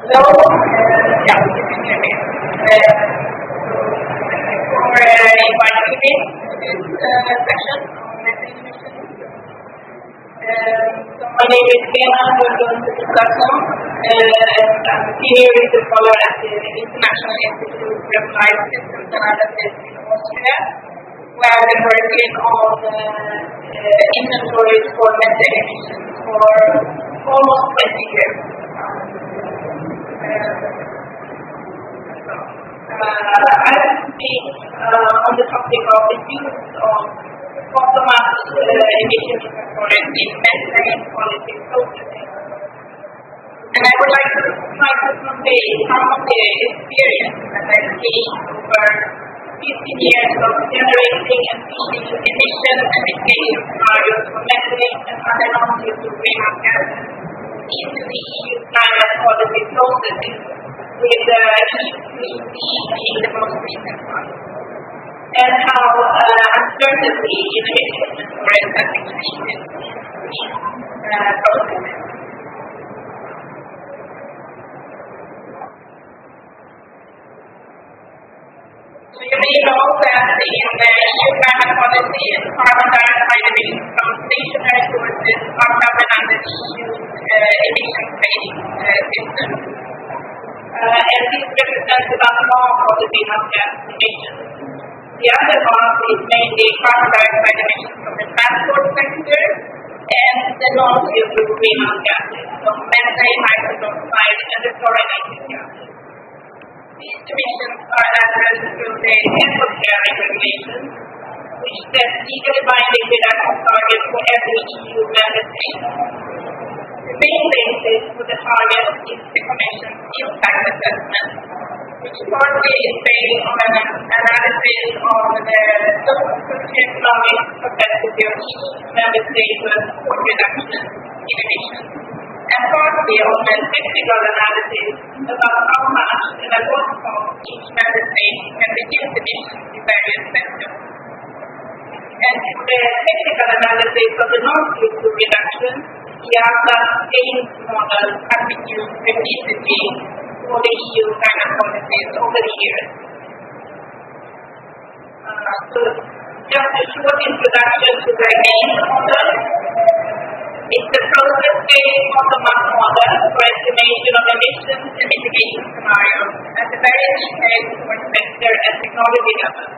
Hello, yeah, you can hear me. For inviting me to this session on methane emissions. So my name is Lena, we're going to discuss now. I'm a senior research scholar at the International Institute for Applied Systems Analysis in Austria, where I've been working on inventories for methane emissions for almost 20 years. I will speak on the topic of the use of bottom-up emission inventories in methane quality processing. And I would like to try to convey some of the experience that I've gained over 15 years of generating and feeding emission and mitigation scenarios for methane and other non-CO2 greenhouse gases into the EU climate quality processing, with the EU being the most recent one, and how uncertainty in emission inventories has increased in these processes. So you may know that in the EU climate policy, carbon dioxide emissions from stationary sources are covered under the EU's emission trading system. And this represents about half of the greenhouse gas emissions. The other half is mainly carbon dioxide emissions from the transport sector and the non-CO2 greenhouse gases, so methane, nitrous oxide, and the fluorinated gases. These emissions are addressed through the effort sharing regulations, which sets legally binding reduction targets for every EU member state. The main basis for the target is the Commission's impact assessment, which partly is based on an analysis of the socio-economic capacity of each member state to support reduction in emissions, and partly on a technical analysis about how much and at what cost each member state can reduce emissions in various sectors. And for the technical analysis of the non-CO2 reduction, IATA's AIMS model has been used repeatedly for the EU climate policies over the years. So just a short introduction to the AIMS model. It's a process-based bottom-up model for estimation of emissions and mitigation scenarios at the very detailed source sector and technology level.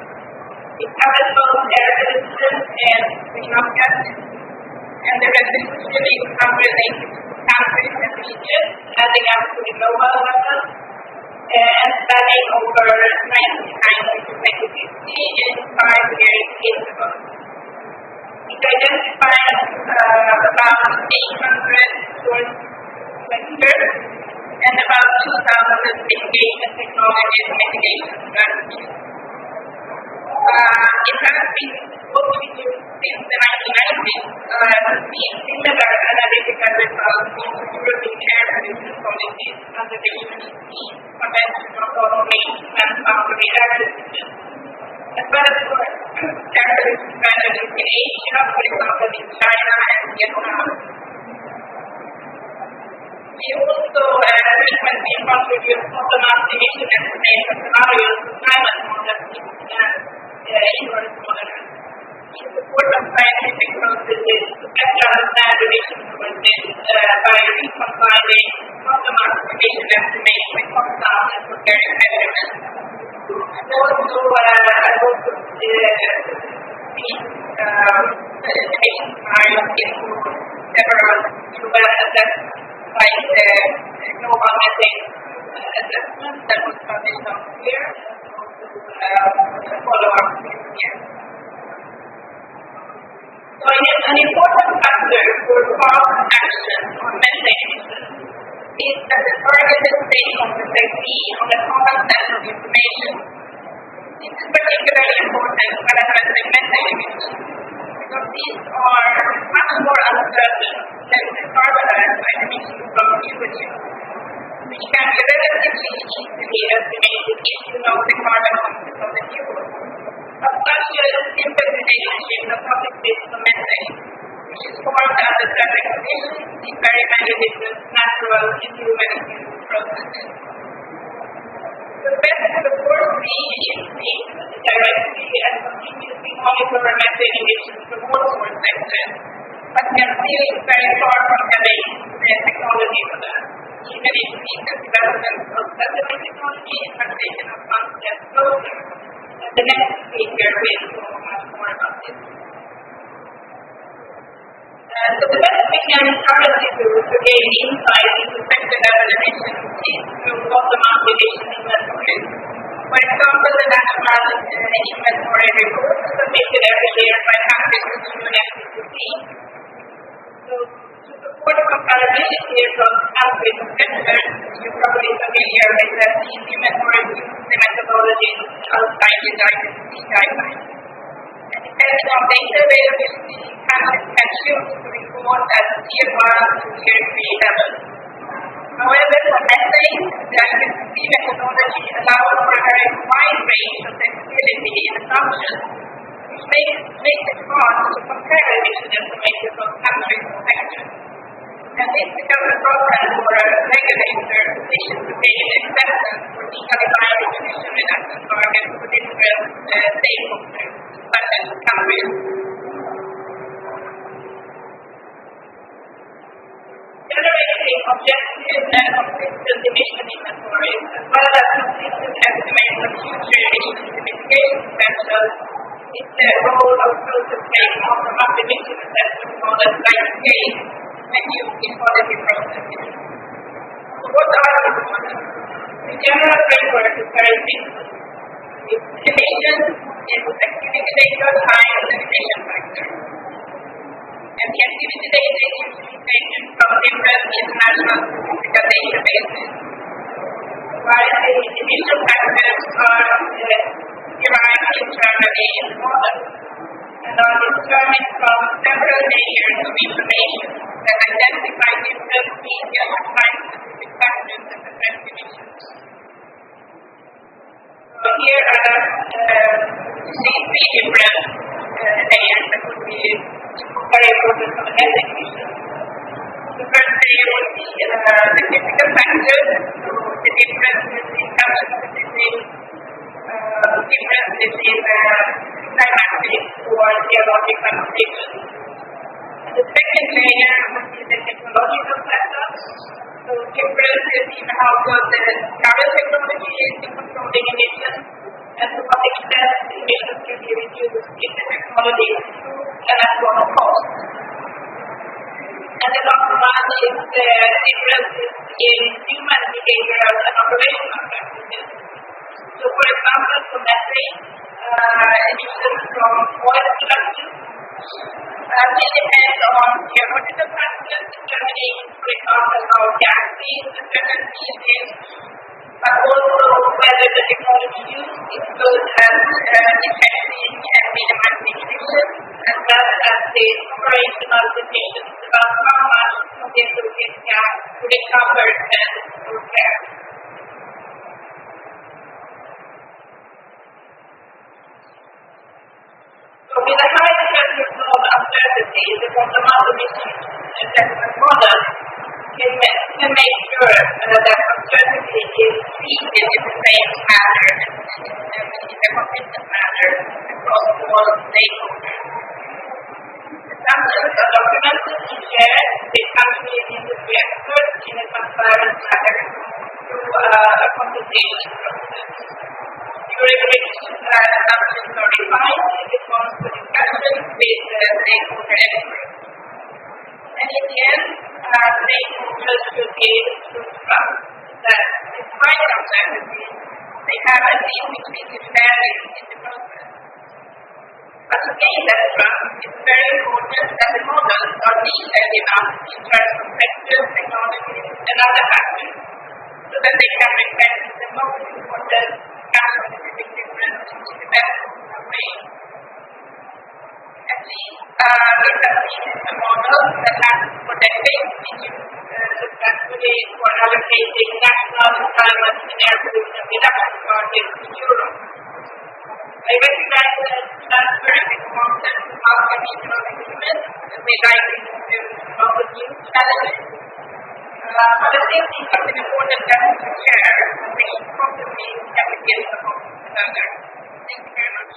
It covers both air pollution and greenhouse gases, and the resolution is unrelated to countries and regions, adding up to the global level, and spanning over 1990 to 2050 in 5 years intervals. It identifies about 800 source sectors and about 2,000 mitigation technologies and mitigation strategies. It has been mostly used since the 1990s to see similar analytical results in European air pollution policies under the UNEP Convention on Automation and Boundary Air Pollution, as well as for air pollution strategies in Asia, for example in China and Vietnam. We also frequently contribute bottom-up emission estimation scenarios to climate models in Earth models in support of scientific processes to better understand emission sources by reconciling bottom-up emission estimates with top-down and comparing measurements. also these emission scenarios into several UN assessments, like the global methane assessment that was published last year, and also follow-up this year. So an important factor for fast action on methane emissions is that the targeted stakeholders agree on a common set of information. This is particularly important when addressing methane emissions, because these are much more uncertain than the carbon dioxide emissions from fuel use, which can be relatively easily estimated if you know the carbon content of the fuel. But such a simple relationship does not exist for methane, which is formed under certain conditions in very many different natural and human processes. The best would of course be if we directly and continuously monitor methane emissions from all source sectors, but we are still very far from having the technology for that, even if the development of satellite technology has taken us one step closer. The next speaker will talk much more about this. So the best we can currently do to gain insight into sector level emissions is through bottom-up emission inventories. For example, the national inventory report submitted every year by countries to the UNFCCC. So to support comparability across countries and sectors, you're probably familiar with that these inventories use the methodology outside the IPCC guidelines. And depending on data availability, countries can choose to report at tier 1 to tier 3 level. However, for methane, the IPCC methodology allows for a very wide range of flexibility in assumptions, which makes it hard to compare emission information from countries and sectors. And this becomes a problem for a regulator position to gain acceptance for legally binding emission reduction targets for different stakeholders, such as countries. Generating objective and consistent emission inventories, as well as consistent estimates of future emission mitigation potential, is the role of process-based bottom-up emission assessment models like SCALE and used in policy processes. So what are the models? The general framework is very simple. It's emissions, it's activity data, time, and emission factor. And the activity data is usually taken from different international statistical databases, while the emission factors are derived internally in the model and are determined from several layers of information that identify different medium and time-specific factors that affect emissions. So here are these three different layers that would be very important for the methane emissions. The first layer would be the physical factors, so the differences in country-specific differences in climatic or geologic conditions. And the second layer would be the technological setup, so differences in how good the current technology is in controlling emissions, and to what extent emissions can be reduced if the technology is improved and at what cost. And the last one is the differences in human behavioral and operational practices. So, for example, for methane emissions from oil production, they depend on geological factors determining, for example, how gassy the certain field is, but also whether the technology used is good at detecting and minimizing emissions, as well as the operational decisions about how much of the associated gas to recover and repair. So with a high degree of uncertainty, the bottom-up emission assessment model can make sure that uncertainty is treated in the same manner and in a consistent manner across all stakeholders. Assumptions are documented and shared with country and industry experts in a transparent manner through a consultation process. during which assumptions are refined in response to discussions with stakeholder experts. And in the end, stakeholders should be able to trust that despite uncertainty, they have at least increased fairness in the process. But to gain that trust, it's very important that the models are detailed enough in terms of sectors, technologies, and other factors, so that they can reflect the most important country-specific differences in the best way. At least it has been a model that has for decades been used successfully for allocating national climate and air pollution reduction targets in Europe. I recognize that transparency concept of multi-regional agreement may likely include a lot of new challenges. But I still think it's an important lesson to share, which possibly can be built upon further. Thank you very much.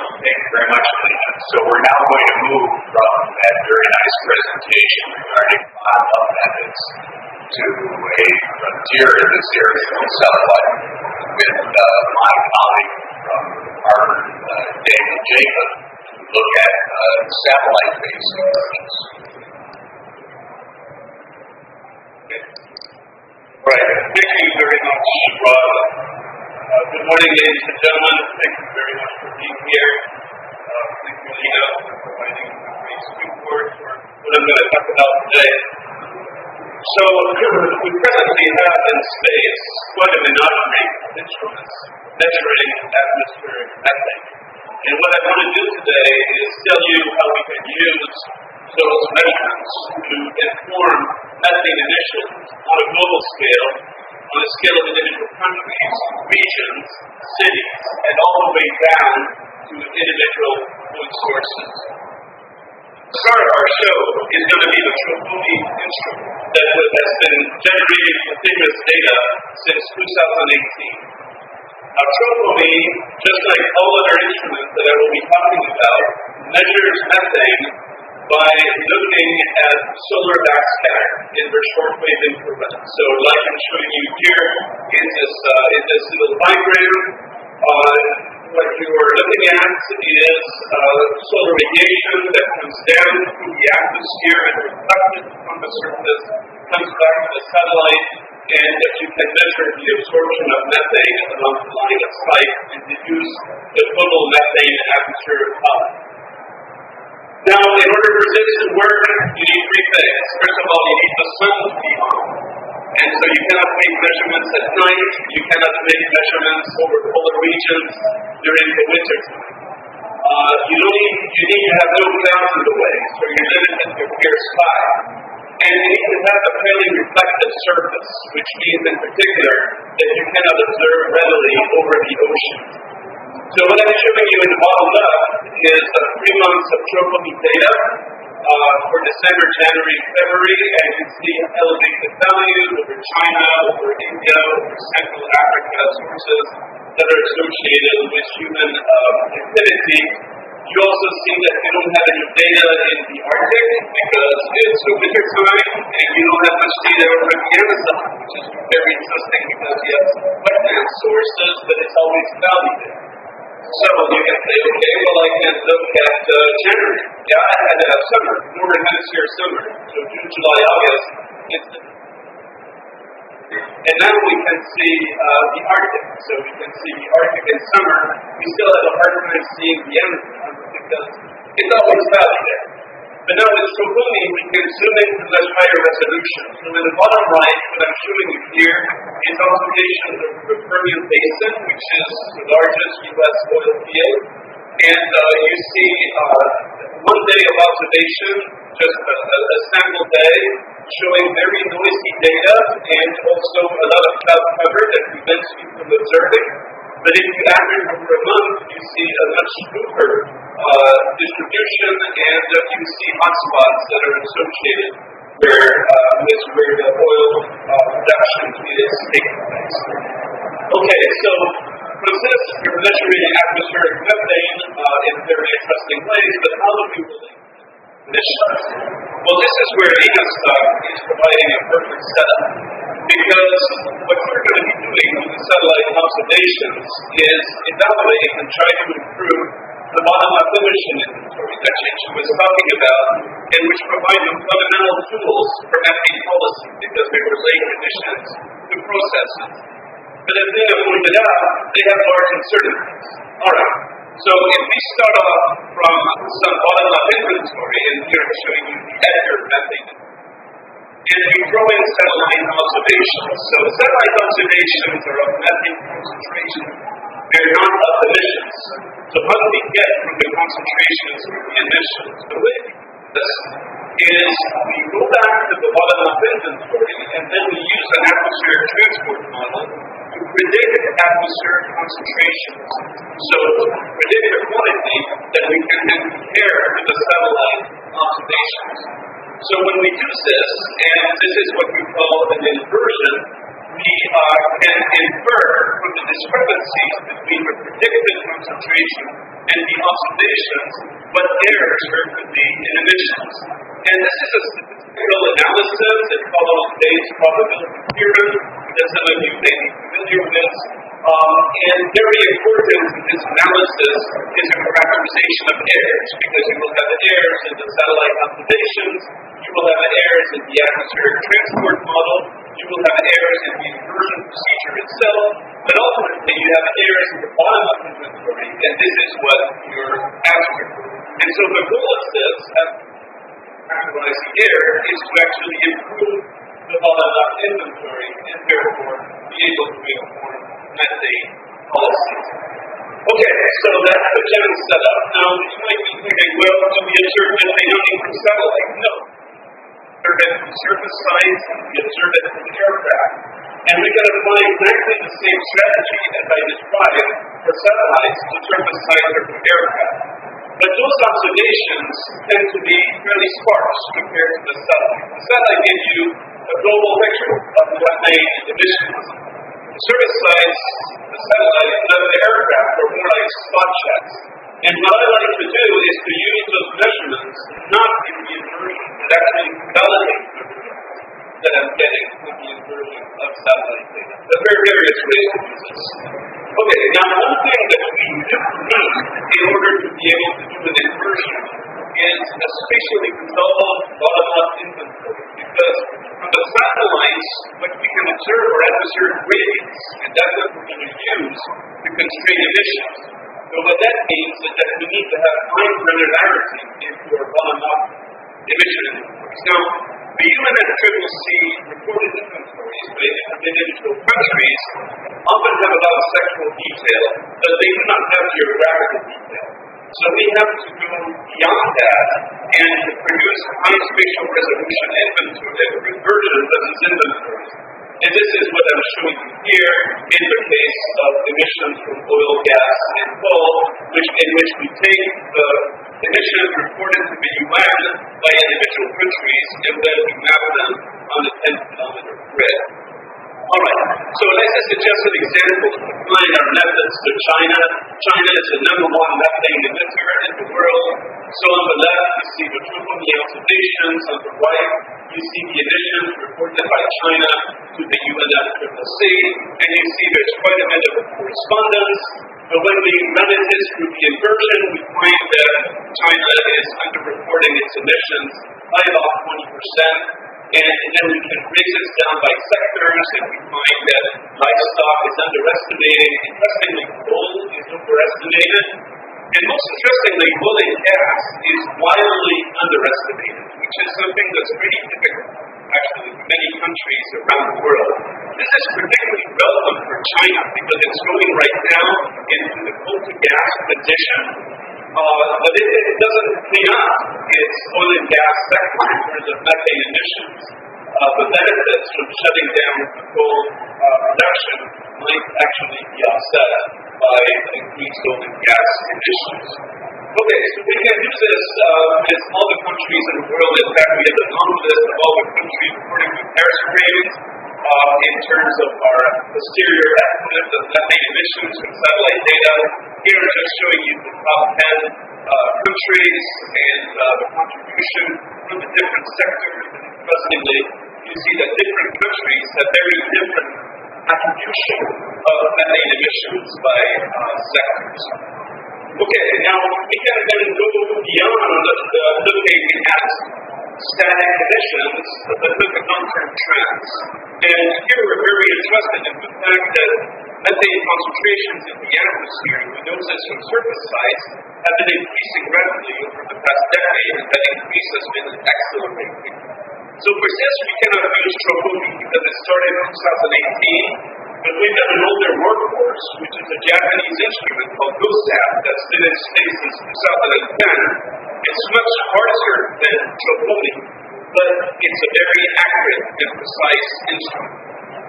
Thank you very much, Lena. So we're now going to move from that very nice presentation regarding bottom-up methods to a frontier in this area called satellite with my colleague from Harvard, David Jacob, to look at satellite-based approaches. Right. Thank you very much, Rob. Good morning, ladies and gentlemen. Thank you very much for being here. Thank you, Lena, for providing a great springboard for what I'm going to talk about today. So, we presently have in space quite a menagerie of instruments measuring atmospheric methane. And what I want to do today is tell you how we can use those measurements to inform methane emissions on a global scale, on a scale of individual countries, regions, cities, and all the way down to individual food sources. The start of our show is going to be the Troponi instrument that has been generating continuous data since 2018. Now, Troponi, just like all other instruments that I will be talking about, measures methane by looking at solar backscatter in their shortwave infrared. So, like I'm showing you here in this little diagram, what you are looking at is solar radiation that comes down through the atmosphere and reflected from the surface, comes back to the satellite, and that you can measure the absorption of methane along the line of sight and deduce the total methane atmosphere column. Now, in order for this to work, you need three things. First of all, you need the sun to be on. And so you cannot make measurements at night. You cannot make measurements over polar regions during the winter time. You need to have no clouds in the way, so you're limited to clear sky. And you need to have a fairly reflective surface, which means in particular that you cannot observe readily over the ocean. So what I'm showing you in the bottom left is 3 months of Troponi data for December, January, February, and you can see elevated values over China, over India, over Central Africa, sources that are associated with human activity. You also see that we don't have any data in the Arctic because it's winter time, and you don't have much data over the Amazon, which is very interesting because you have wetland sources, but it's always cloudy there. So you can say, okay, well, I can look at January. Yeah, I had to have summer, northern hemisphere summer. So June, July, August, it's and now we can see the Arctic. So we can see the Arctic in summer. We still have a hard time seeing the Amazon because it's always cloudy there. But now with Troponi, we can zoom into much higher resolution. So in the bottom right, what I'm showing you here is observations of the Permian Basin, which is the largest U.S. oil field. And you see 1 day of observation, just a sample day, showing very noisy data and also a lot of cloud cover that prevents you from observing. But if you average over a month, you see a much smoother distribution, and you see hotspots that are associated where the oil production is taking place. Okay, so from this, we're measuring atmospheric methane in very interesting ways, but how do we relate this? Well, this is where Enostalk is providing a perfect setup. because what we're going to be doing with the satellite observations is evaluate and try to improve the bottom-up emission inventory that Chichi was talking about, and which provide them fundamental tools for methane policy because they relate emissions to processes. But as Nina pointed out, they have large uncertainties. All right. So if we start off from some bottom-up inventory, and here I'm showing you the EDGAR methane, and we throw in satellite observations. So satellite observations are of methane concentration. They're not of emissions. So how do we get from the concentrations to the emissions? The way we do this is we go back to the bottom-up inventory, and then we use an atmospheric transport model to predict atmospheric concentrations. So predict a quantity that we can then compare to the satellite observations. So when we do this, and this is what we call an inversion, we can infer from the discrepancies between the predicted concentration and the observations what errors there could be in emissions. And this is a statistical analysis. It's called Bayes' probability theorem that some of you may be familiar with. And very important in this analysis is a characterization of errors, because you will have errors in the satellite observations, you will have errors in the atmospheric transport model, you will have errors in the inversion procedure itself, but ultimately you have errors in the bottom-up inventory, and this is what you're after. And so the goal of this, characterizing error, is to actually improve the bottom-up inventory and therefore be able to inform methane policies. Okay, so that's the general setup. Now, you might be thinking, well, do we observe methane only from satellite? No. We observe it from surface sites, we observe it from aircraft. And we're going to apply exactly the same strategy as I described for satellites to surface sites or from aircraft. But those observations tend to be fairly sparse compared to the satellite. The satellite gives you a global picture of methane emissions. The surface sites, the satellite, and the aircraft are more like spot checks. And what I like to do is to use those measurements not in the inversion, but actually validate the results that I'm getting with the inversion of satellite data. There are various ways to do this. Okay, now one thing that we need in order to be able to do an inversion is a spatially resolved bottom-up inventory, because from the satellites, what we can observe are atmospheric gradients, and that's what we're going to use to constrain emissions. So what that means is that we need to have high granularity into our bottom-up emission inventories. Now, the UNFCCC reported inventories by individual countries often have a lot of sectoral detail, but they do not have geographical detail. So we have to go beyond that and produce high spatial resolution inventory versions of these inventories. And this is what I'm showing you here in the case of emissions from oil, gas, and coal, in which we take the emissions reported to the UN by individual countries, and then we map them on a 10-kilometer grid. All right, so let's just suggest an example to applying our methods to China. China is the #1 methane emitter in the world. So on the left, you see the Tripoli observations. On the right, you see the emissions reported by China to the UNFCCC. And you see there's quite a bit of correspondence. But when we run this through the inversion, we find that China is underreporting its emissions by about 20%. And then we can break this down by sectors, and we find that livestock is underestimated. Interestingly, coal is overestimated. And most interestingly, oil and gas is wildly underestimated, which is something that's pretty typical, actually, in many countries around the world. This is particularly relevant for China because it's going right now into the coal-to-gas transition. But it doesn't clean up its oil and gas sector in terms of methane emissions. The benefits from shutting down coal production might actually be offset by increased oil and gas emissions. Okay, so we can use this with all the countries in the world. In fact, we have a long list of all the countries according to Paris Agreement in terms of our posterior estimate of methane emissions from satellite data. Here I'm just showing you the top 10 countries and the contribution from the different sectors. And interestingly, you you see that different countries have very different attribution of methane emissions by sectors. Okay, now we can then go beyond looking at static emissions, but look at long-term trends. And here we're very interested in the fact that methane concentrations in the atmosphere, we notice from surface sites, have been increasing rapidly over the past decade, and that increase has been accelerating. So for this, we cannot use Tropomi because it started in 2018, but we've got an older workforce, which is a Japanese instrument called GOSAP that's been in space since 2010. It's much harsher than Tropomi, but it's a very accurate and precise instrument.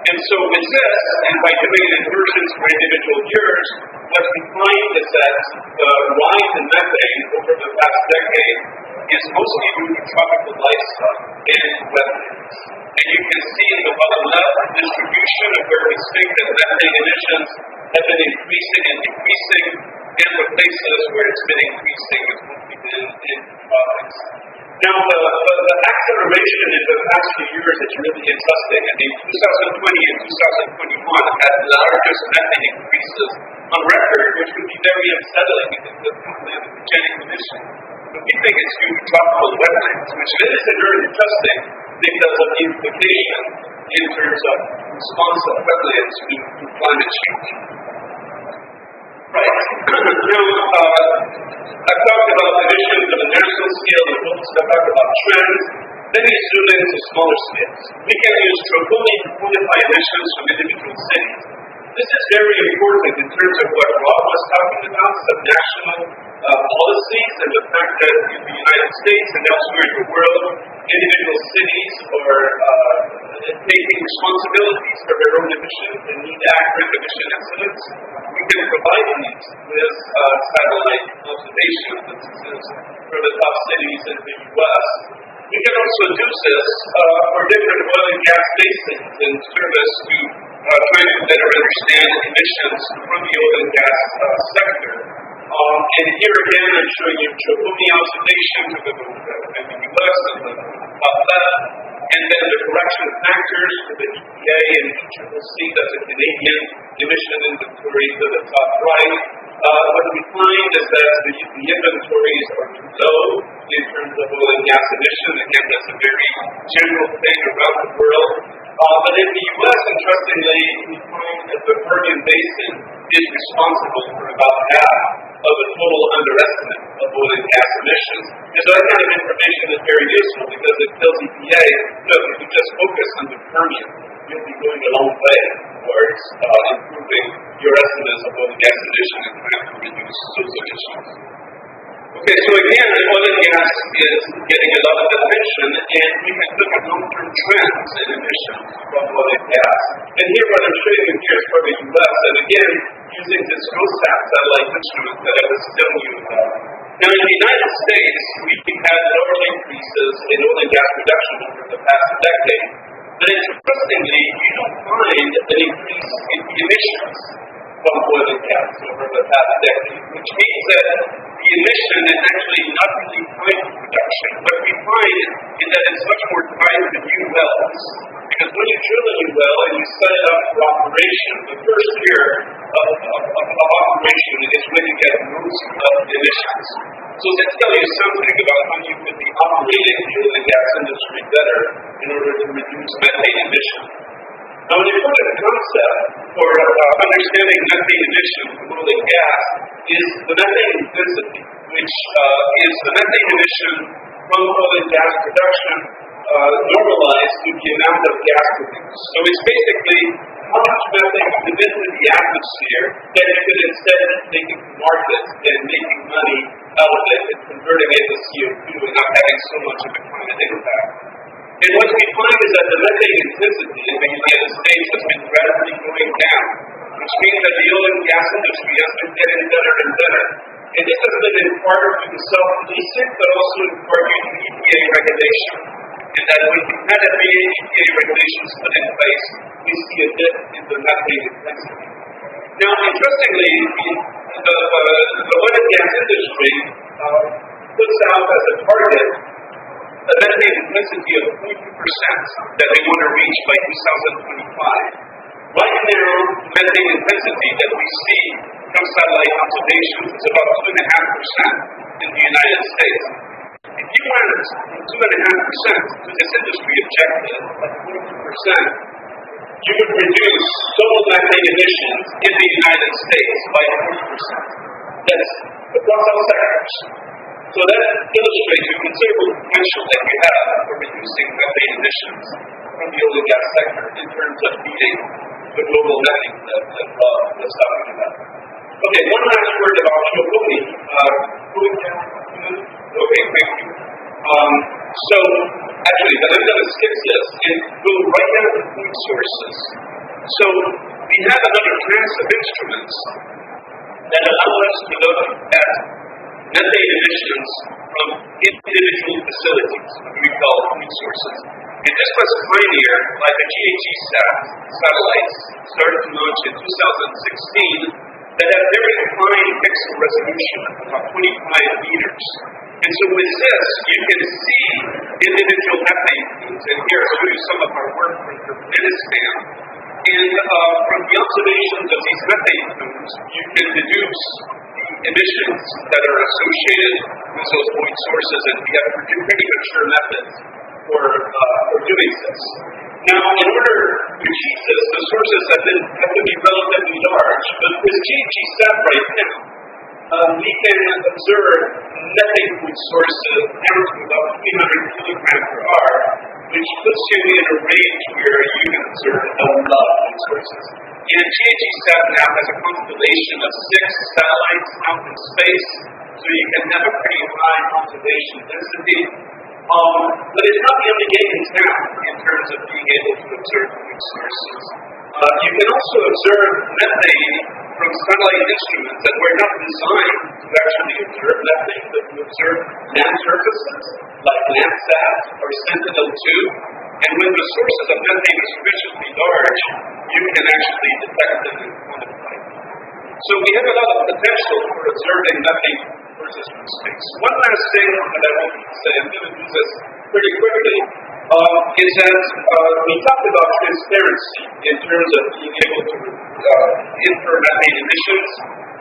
And so with this, and by doing inversions for individual years, what we find is that the rise in methane over the past decade is mostly due to tropical lifestyle and wetlands. And you can see in the bottom left distribution of where we think that methane emissions have been increasing and decreasing, and the places where it's been increasing is mostly in tropics. Now, the acceleration in the past few years is really interesting. I mean, 2020 and 2021 had the largest methane increases on record, which would be very unsettling because of the anthropogenic emission. But we think it's due to tropical wetlands, which is very interesting because of the implication in terms of response of wetlands to climate change. Right. Now, I've talked about emissions on a national scale, and we'll talk about trends. Then we zoom into smaller scales. We can use Tropomi to quantify emissions from individual cities. This is very important in terms of what Rob was talking about, subnational policies, and the fact that in the United States and elsewhere in the world, individual cities are taking responsibilities for their own emissions and need accurate emission estimates. We can provide these with satellite observations. This is for the top cities in the U.S. We can also do this for different oil and gas basins in service to trying to better understand emissions from the oil and gas sector. And here again, I'm showing you Tropomi observations of the U.S. and the top left, and then the correction factors for the EPA and ECCC, that's a Canadian emission inventory to the top right. What we find is that the inventories are too low in terms of oil and gas emissions. Again, that's a very general thing around the world. But in the U.S., interestingly, we find that the Permian Basin is responsible for about half of the total underestimate of oil and gas emissions. And so that kind of information is very useful because it tells EPA, look, if you just focus on the Permian, you'll be going a long way towards improving your estimates of oil and gas emissions and trying to reduce those emissions. Okay, so again, oil and gas is getting a lot of attention, and we can look at long-term trends in emissions from oil and gas. And here what I'm showing you here is for the U.S., and again, using this GOSAP satellite instrument that I was telling you about. Now, in the United States, we've had lower increases in oil and gas production over the past decade. But interestingly, you don't find an increase in the emissions from oil and gas over the past decade, which means that the emission is actually not really tied to production. What we find is that it's much more tied to new wells. Because when you drill a new well and you set it up for operation, the first year of operation is when you get most of the emissions. So that tells you something about how you could be operating the oil and gas industry better in order to reduce methane emissions. Now, when you look at the concept for understanding methane emissions from oil and gas, is the methane intensity, which is the methane emission from oil and gas production normalized to the amount of gas produced. So it's basically how much methane is into the atmosphere that you could instead take it to market and making money out of it and converting it to CO2 and not having so much of a climate impact. And what we find is that the methane intensity in the United States has been gradually going down, which means that the oil and gas industry has been getting better and better. And this has been in part due to self-policing, but also in part due to EPA regulation. And that when we had EPA regulations put in place, we see a dip in the methane intensity. Now, interestingly, the oil and gas industry puts out as a target a methane intensity of 0.2% that they want to reach by 2025. Right now, the methane intensity that we see from satellite observations is about 2.5% in the United States. If you went from 2.5% to this industry objective of 0.2%, you would reduce total methane emissions in the United States by 40%. That's across all sectors. So that illustrates the considerable potential that we have for reducing methane emissions from the oil and gas sector in terms of meeting the global methane that Rob was talking about. Okay, one last word about Choconi. Okay, thank you. So, actually, but I'm going to skip this and go right down to point sources. So, we have another class of instruments that allow us to look at methane emissions from individual facilities, what we call point sources. And this was pioneered by the GHG-SAT satellites started to launch in 2016 that have very fine pixel resolution of about 25 meters. And so with this, you can see individual methane plumes. And here I'll show you some of our work from Turkmenistan. And from the observations of these methane plumes, you can deduce the emissions that are associated with those point sources, and we have pretty mature methods for doing this. Now, in order to achieve this, the sources have to be relatively large, but with GHG-SAT right now, we can observe methane point sources down to about 300 kilograms per hour, which puts you in a range where you can observe a lot of point sources. And GHG-SAT now has a constellation of 6 satellites out in space, so you can have a pretty high observation density. But it's not the only game in town in terms of being able to observe point sources. You can also observe methane from satellite instruments that were not designed to actually observe methane, but to observe land surfaces, like Landsat or Sentinel-2. And when the sources of methane are sufficiently large, you can actually detect them and quantify them. So we have a lot of potential for observing methane sources from space. One last thing that I want to say, I'm going to do this pretty quickly, is that we talked about transparency in terms of being able to infer methane emissions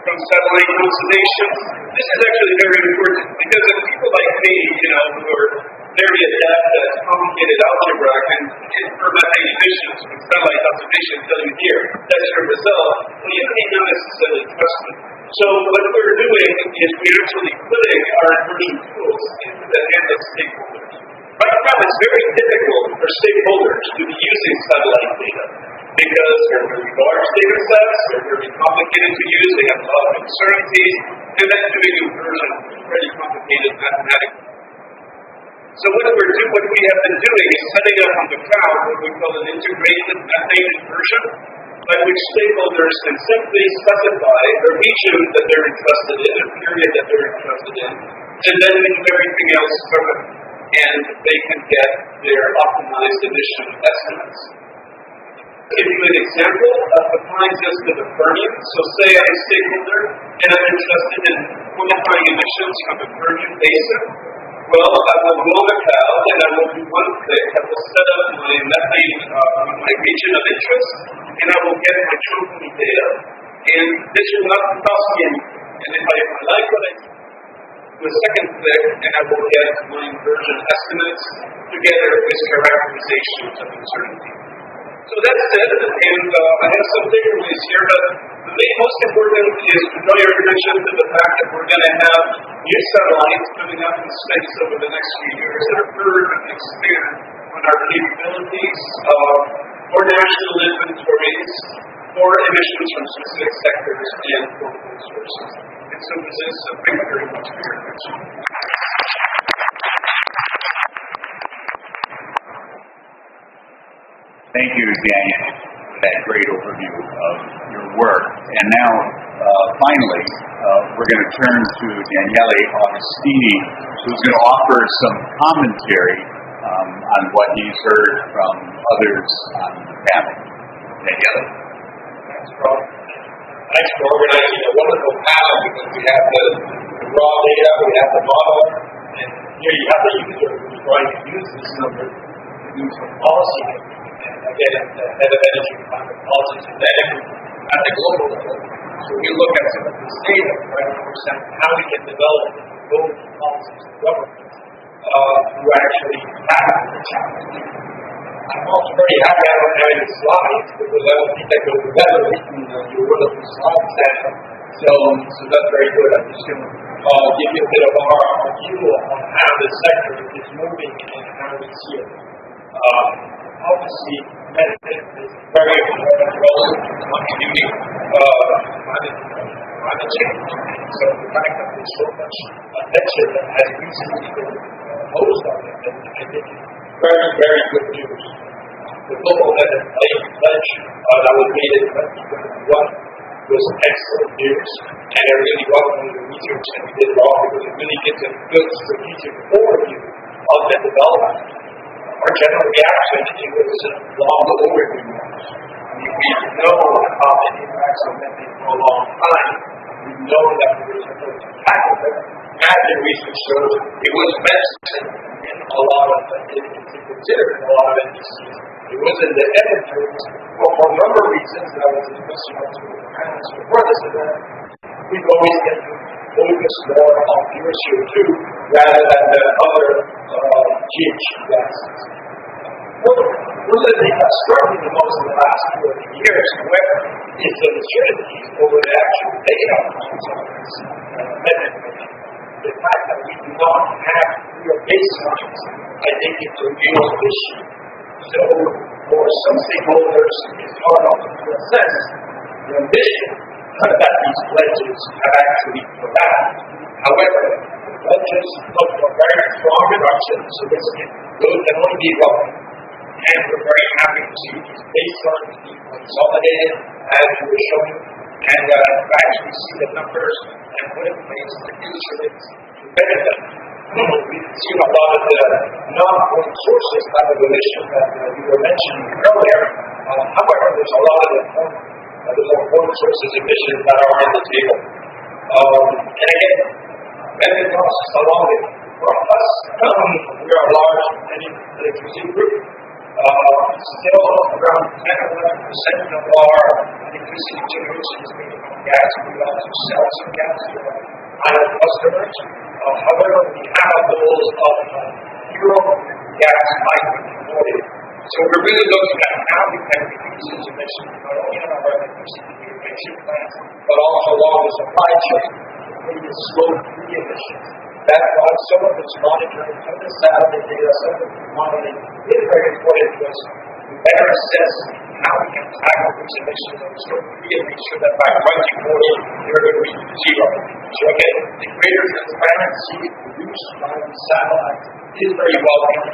from satellite observations. This is actually very important because if people like me, who are very adept at complicated algebra can infer methane emissions from satellite observation, tell you here, that's your result, well, you may not necessarily trust it. So what we're doing is we're actually putting our inversion tools into the hands of stakeholders. Right now, it's very difficult for stakeholders to be using satellite data because they're very large data sets, they're very complicated to use, they have a lot of uncertainties, and then doing inversion is very complicated mathematically. So what we have been doing is setting up on the cloud what we call an integrated methane inversion, by which stakeholders can simply specify a region that they're interested in, a period that they're interested in, and then we do everything else for them. And they can get their optimized emission estimates. I'll give you an example of applying this to the Permian. So say I'm a stakeholder and I'm interested in quantifying emissions from the Permian Basin. Well, I will go on the cloud and I will do one click. I will set up my methane, my region of interest, and I will get my Choconi data. And this will not cost me anything. And if I like what I do, the second click, and I will get my inversion estimates together with characterizations of uncertainty. So that's it, and I have some takeaways here, but the most important is to draw your attention to the fact that we're going to have new satellites coming up in space over the next few years that are further going to expand on our capabilities for national inventories, for emissions from specific sectors, and for food sources. And so with this, thank you very much for your attention. Thank you, Dan, for that great overview of your work. And now, finally, we're going to turn to Daniele Augustini, who's going to offer some commentary on what he's heard from others on the panel. Daniele? Thanks for organizing a wonderful panel because we have the raw data, we have the model, And here you have the user who's trying to use this number to do some policy making. And again, the head of energy and climate policy is at the global level. So we look at some of this data, try to understand how we can develop those policies and governments to actually tackle the challenge. I'm also very happy I don't have any slides because I don't think that goes together between your one of the slides that so that's very good. I'm just going to give you a bit of our view on how the sector is moving and how we see it. Obviously, methane is very important role in contributing climate change. So the fact that there's so much attention that has recently been posed on it, and I think it's very, very good news. The global methane pledge that was made in 2021 was excellent news, and I really welcome the research that we did wrong because it really gives a good strategic overview of the development. Our general reaction was a long overview. We know about the impacts of methane for a long time. We know that we were supposed to tackle them, and the research shows it was mentioned in a lot of it's considered in a lot of NDCs. It was in the editors, well, for a number of reasons that I was discussing on some of the panels before this event. We've always been focused more on pure CO2 rather than the other GHG gases. One of the things that struck me the most in the last 40 years, however, is the uncertainties over the actual data on some of this methane. The fact that we do not have real baselines, I think it's a real issue. So, for some stakeholders, it's hard to assess the ambition that these pledges have actually put out. However, the pledges look for very strong reductions, so those can only be welcome. And we're very happy to see these baselines being consolidated as we were showing, and actually see the numbers and put in place the instruments to benefit. We've seen a lot of the non-point sources type of emissions that we were mentioning earlier. However, there's a lot of the more point sources emissions that are on the table. And again, methane costs along with for us, we are a large electricity group. Still around 10-11% of our electricity generation is made from gas. We also sell some gas to our customers. However, we have goals of zero gas by 2040. So we're really looking at how we can reduce these emissions, not only in our electricity generation plants, but also along the supply chain to bring the slow-free emissions. That's why some of this monitoring, some of the satellite data, some of the monitoring is very important to us to better assess how we can tackle these emissions and slow-free and make sure that by 2040 they're going to reach zero. So again, the greater transparency produced by the satellites is very welcome.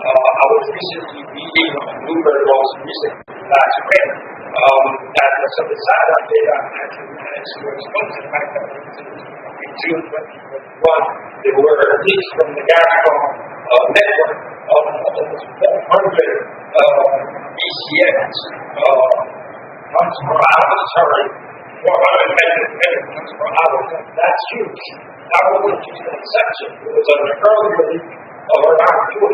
I was recently reading on Bloomberg most recently last spring that some of the satellite data actually managed to expose the fact that in June 2021 there were leaks from the Gazprom network of almost 400 BCMs tons per hour. Sorry, 400 metric tons per hour. That's huge. That wasn't just an exception. It was an earlier leak of around 200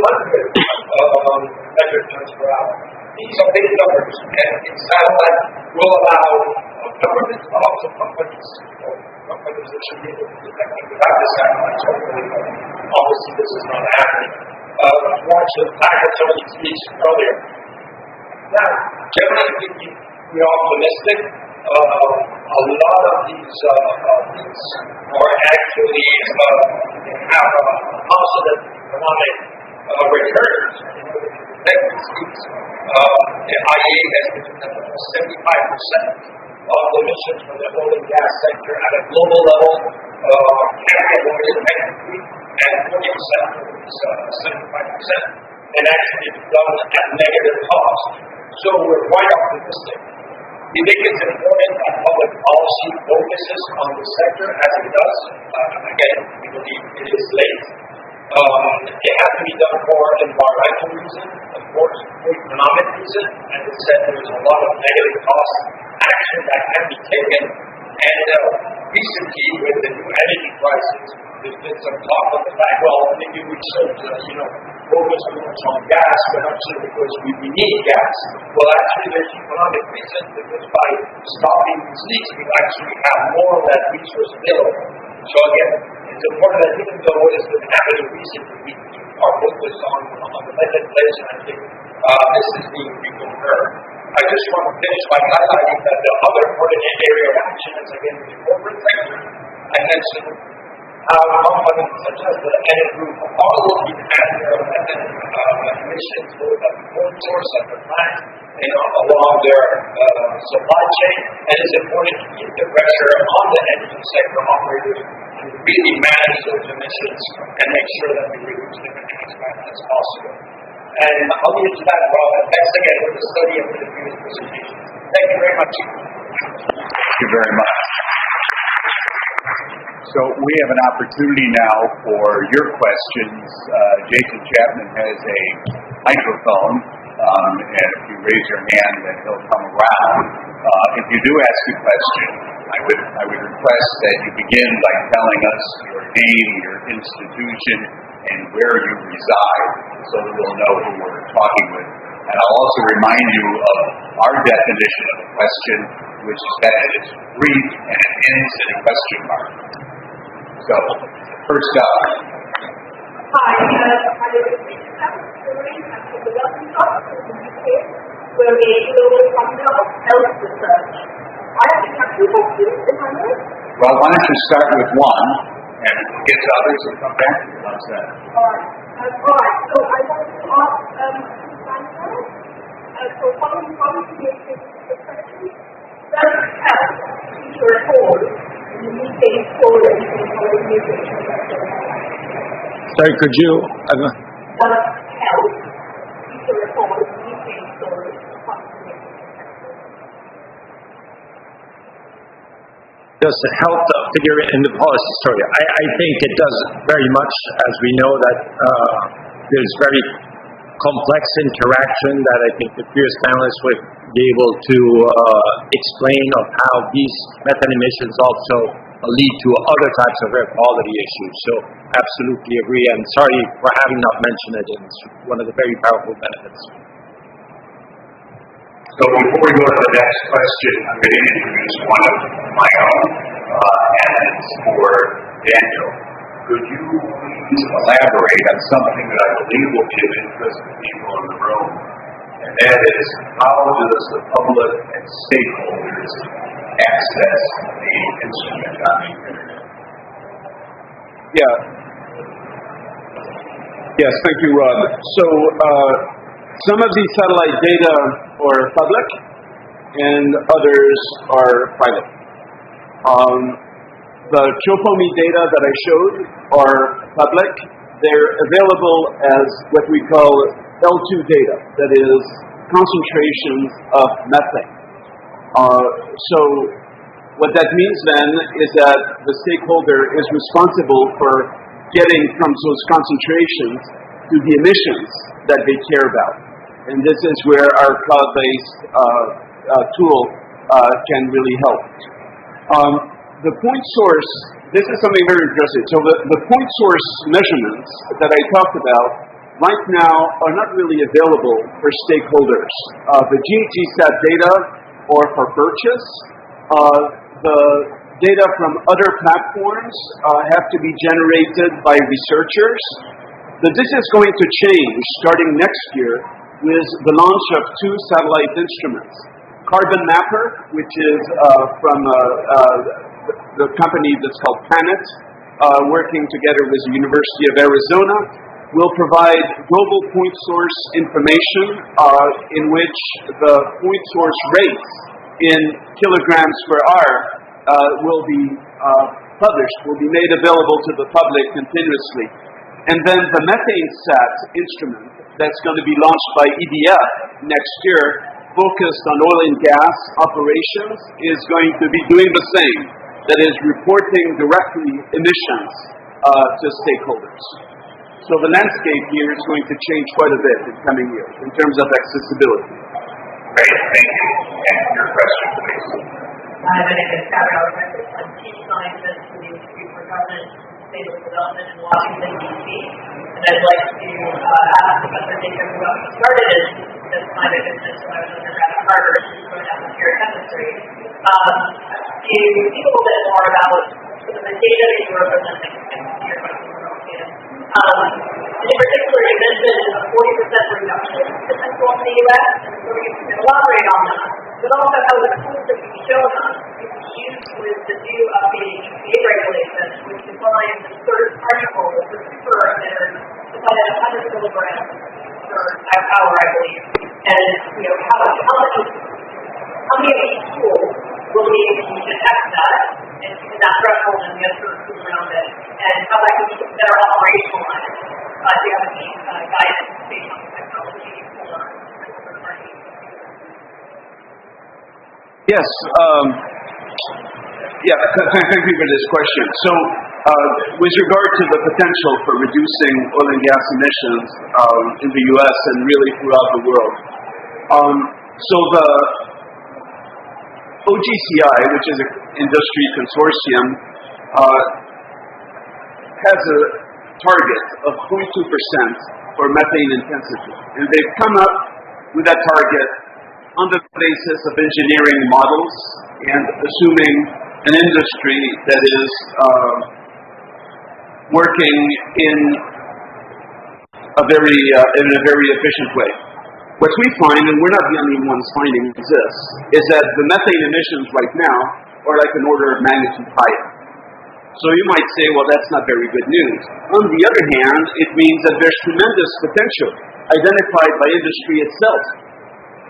metric tons per hour. These are big numbers, and satellite will allow governments, but also companies that should be able to detect without the satellites. Obviously, this is not happening. I wanted to tackle some of these leaks earlier. Now, generally speaking, we're optimistic. A lot of these leaks are actually have a positive economic returns. The IEA estimates that 75% of the emissions from the oil and gas sector at a global level can be avoided effectively, and 40% of these 75% and actually done at negative cost. So we're quite optimistic. We think it's important that public policy focuses on the sector as it does. Again, we believe it is late. It has to be done for environmental reasons, of course, for economic reasons, and it said there's a lot of negative cost action that can be taken. And recently, with the new energy crisis, there's been some talk of the fact, well, maybe we should, focus on gas, but actually because we need gas. Well, actually, there's economic reasons, because by stopping these leaks, we actually have more of that resource available. So again, it's important that even though what has been happening recently, we are focused on the methane place, and I think this is being reconfirmed. I just want to finish by highlighting that the other important area of action is, again, the corporate sector. I mentioned how companies such as the Energy Group are looking at their methane emissions, both at the point source, at the plant, and along their supply chain. And it's important to keep the pressure on the energy sector operators to really manage those emissions and make sure that we reduce them as fast as possible. And I'll leave it to that, Rob. Thanks again for the study and for the previous presentation. Thank you very much. Thank you very much. So we have an opportunity now for your questions. Jason Chapman has a microphone, and if you raise your hand, then he'll come around. If you do ask a question, I would request that you begin by telling us your name, your institution, and where you reside, so that we'll know who we're talking with. And I'll also remind you of our definition of a question, which is that it's brief and it ends in a question mark. So, first up. Hi, my name is Lisa. I'm from the Wellcome Office in the UK. We're a global partner of health research. I actually have two questions, if I may. Well, why don't you start with one, and we'll get to others and come back to you. How's that? All right. So I want to ask so following policy-related questions, does health feature a role in the methane storage in the colonization sector? Sorry, could you? Does health feature a role in the methane storage in the colonization sector? Does health figure in the policy story? I think it does very much, as we know that there's very complex interaction that I think the previous panelists would be able to explain of how these methane emissions also lead to other types of air quality issues. So absolutely agree, and sorry for having not mentioned it. It's one of the very powerful benefits. So before we go to the next question, I'm going to introduce one of my own, and it's for Daniel. Could you please elaborate on something that I believe will be of interest to people in the room, and that is, how does the public and stakeholders access the instrument on the internet? Yes, thank you, Rob. So some of these satellite data are public, and others are private. The Chopomi data that I showed are public. They're available as what we call L2 data, that is concentrations of methane. So what that means then is that the stakeholder is responsible for getting from those concentrations to the emissions that they care about. And this is where our cloud-based tool can really help. The point source, this is something very interesting. So the point source measurements that I talked about right now are not really available for stakeholders. The GHGSat data are for purchase. The data from other platforms have to be generated by researchers. But this is going to change starting next year with the launch of two satellite instruments. Carbon Mapper, which is from the company that's called Planet, working together with the University of Arizona, will provide global point source information in which the point source rates in kilograms per hour will be published, will be made available to the public continuously. And then the Methane Sat instrument that's going to be launched by EDF next year, focused on oil and gas operations, is going to be doing the same. That is, reporting directly emissions to stakeholders. So the landscape here is going to change quite a bit in coming years in terms of accessibility. Great, thank you. And your question, please. My name is Gabrielle. I'm Chief Scientist for the Institute for Governance, sustainable development in Washington, D.C. And I'd like to ask Professor Jacob, who got me started in climate business when I was undergrad at Harvard, who's going to atmospheric chemistry, to speak a little bit more about some of the data that you were presenting in your question. And in particular, you mentioned a 40% reduction in potential in the U.S., and so you can elaborate on that, but also how the tools that you've shown us can be used with the new updated EPA regulation, which defines the third particle for super emitters defined at 100 kilograms per hour, I believe. And how many of these tools will be able to detect that and that threshold and the other tools around it, and how that can be better operationalized. Do you have any guidance based on the technology for third parties? Yes. Thank you for this question. So, with regard to the potential for reducing oil and gas emissions in the U.S. and really throughout the world, so the OGCI, which is an industry consortium, has a target of 0.2% for methane intensity, and they've come up with that target on the basis of engineering models and assuming an industry that is working in a very efficient way. What we find, and we're not the only ones finding this, is that the methane emissions right now are like an order of magnitude higher. So you might say, well, that's not very good news. On the other hand, it means that there's tremendous potential identified by industry itself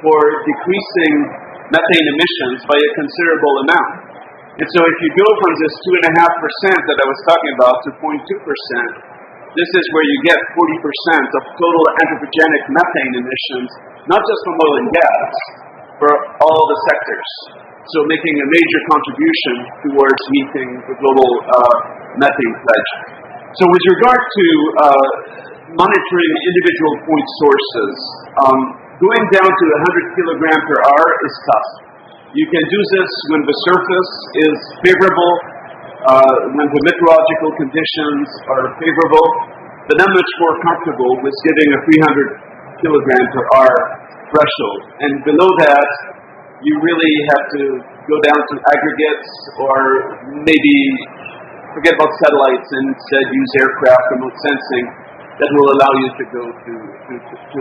for decreasing methane emissions by a considerable amount. And so if you go from this 2.5% that I was talking about to 0.2%, this is where you get 40% of total anthropogenic methane emissions, not just from oil and gas, for all the sectors. So making a major contribution towards meeting the global methane pledge. So with regard to monitoring individual point sources, going down to 100 kilogram per hour is tough. You can do this when the surface is favorable, when the meteorological conditions are favorable, but I'm much more comfortable with giving a 300 kilogram per hour threshold. And below that, you really have to go down to aggregates or maybe forget about satellites and instead use aircraft remote sensing that will allow you to go to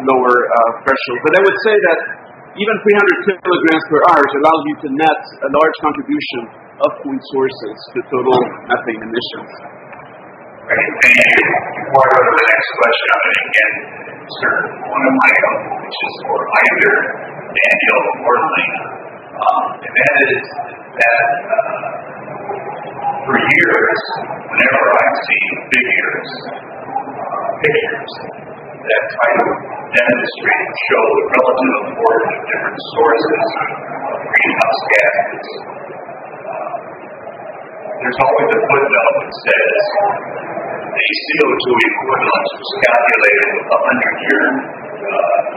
lower thresholds. But I would say that even 300 kilograms per hour allows you to net a large contribution of point sources to total methane emissions. Great, thank you. Before I go to the next question, I'm going to again insert one of my own, which is for either Daniel or Lena. And that is that for years, whenever I've seen pictures that try to demonstrate and show the relative importance of different sources of greenhouse gases, there's always a footnote that says the CO2 equivalence was calculated with a 100-year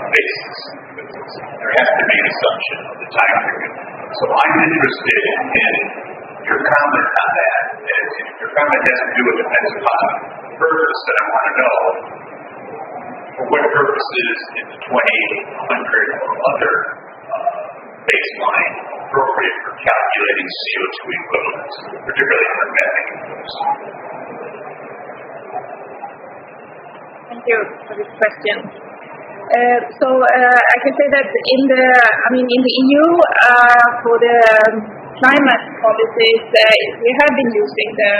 basis. There has to be an assumption of the time period. So I'm interested in your comment on that. Your comment has to do with depends upon the purpose, and I want to know for what purposes is the 2800 or other baseline appropriate for calculating CO2 equivalents, particularly for methane equivalents. Thank you for this question. So I can say that in the EU for the climate policies, we have been using the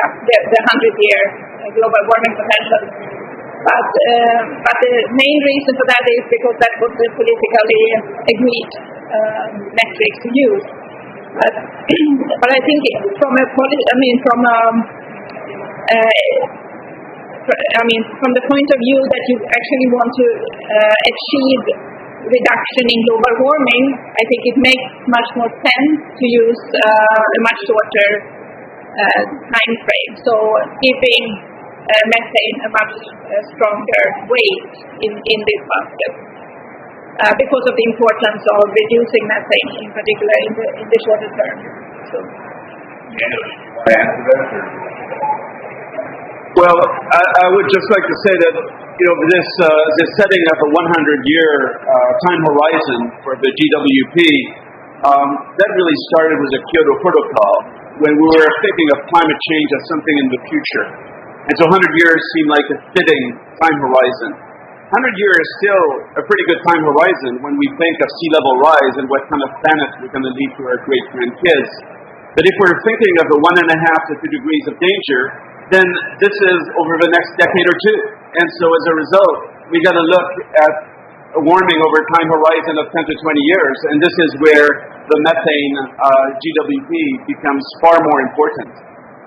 100-year global warming potential. But the main reason for that is because that was the politically agreed metrics to use. But I think from the point of view that you actually want to achieve reduction in global warming, I think it makes much more sense to use a much shorter time frame. So giving methane a much stronger weight in this basket because of the importance of reducing methane, in particular in the shorter term. So Daniel, did you want to answer that? Or? Well, I would just like to say that this setting of a 100-year time horizon for the GWP that really started with the Kyoto Protocol when we were thinking of climate change as something in the future, and so 100 years seemed like a fitting time horizon. 100 years is still a pretty good time horizon when we think of sea level rise and what kind of planet we're going to leave to our great grandkids. But if we're thinking of the 1.5 to 2 degrees of danger, then this is over the next decade or two. And so as a result, we got to look at a warming over a time horizon of 10 to 20 years. And this is where the methane GWP becomes far more important.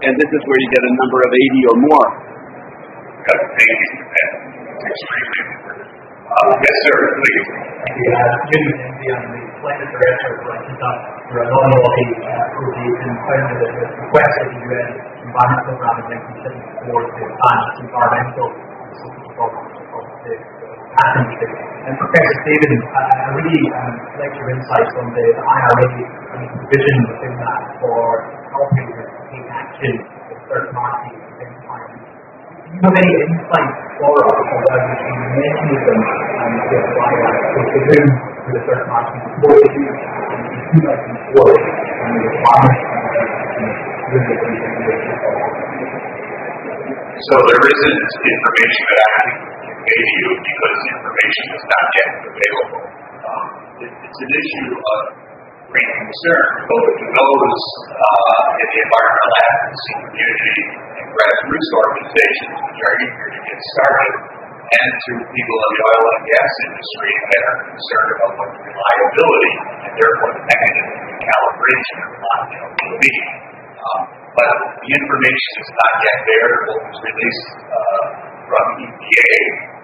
And this is where you get a number of 80 or more. Thank you. That's extremely important. Yes, sir, please. Jim and the climate director for a nominal appropriation found that the request of the UN Environment Program in 1974 to advance environmental and social problems of the atmosphere. And Professor David, I really like your insights on the IRA and the provision within that for helping to take action with third parties identifying. Do you have any insight for us about the mechanism to apply that to bring to the third parties before they do and who might enforce the requirements So there isn't information that I can convey to you because the information is not yet available. It's an issue of great concern, both to those in the environmental advocacy community and grassroots organizations which are eager to get started, and to people in the oil and gas industry that are concerned about what the reliability and therefore the mechanism of calibration of monitoring will be. But the information is not yet there. What was released from EPA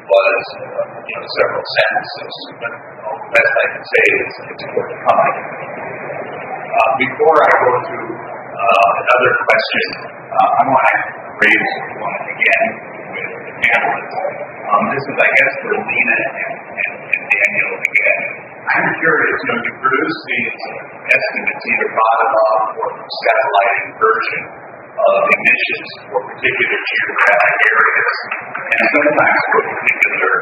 was several sentences, but the best I can say is it's forthcoming. Before I go to another question, I want to raise one again with the panelists. This is, I guess, for Lena and Daniel again. I'm curious, you produce these estimates either bottom up or from satellite inversion of emissions for particular geographic areas, and sometimes for particular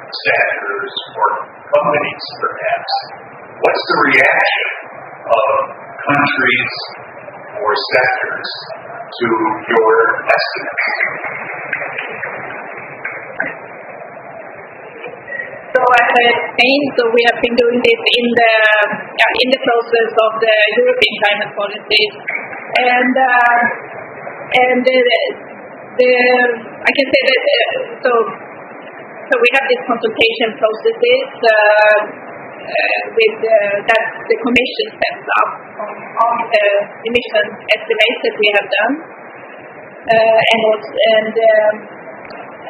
sectors or companies, perhaps. What's the reaction of countries or sectors to your estimates? So as I explained, we have been doing this in the process of the European climate policy, and I can say that so we have these consultation processes with that the Commission sets up on the emission estimates that we have done,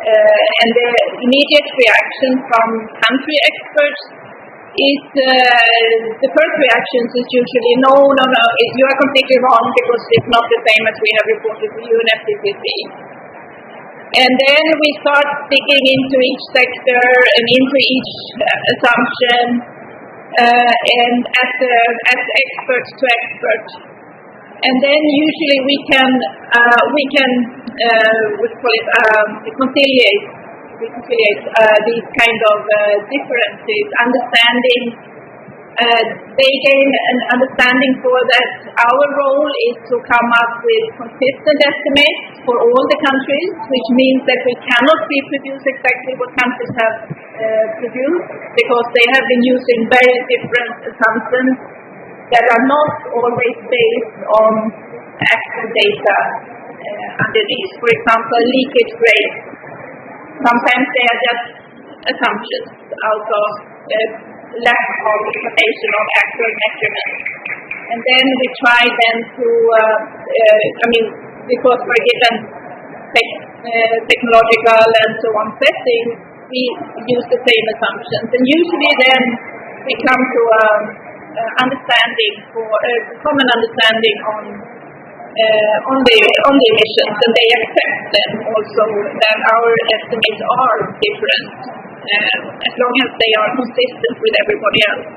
and the immediate reaction from country experts is the first reaction is usually no, you are completely wrong because it's not the same as we have reported to UNFCCC. And then we start digging into each sector and into each assumption, and as experts to experts. And then usually we can conciliate these kind of differences, understanding. They gain an understanding for that our role is to come up with consistent estimates for all the countries, which means that we cannot reproduce exactly what countries have produced, because they have been using very different assumptions that are not always based on actual data underneath. For example, leakage rates. Sometimes they are just assumptions out of lack of information of actual measurements. And then we try then to, because for a given technological and so on setting, we use the same assumptions. And usually then we come to common understanding on the emissions, and they accept them also that our estimates are different, as long as they are consistent with everybody else.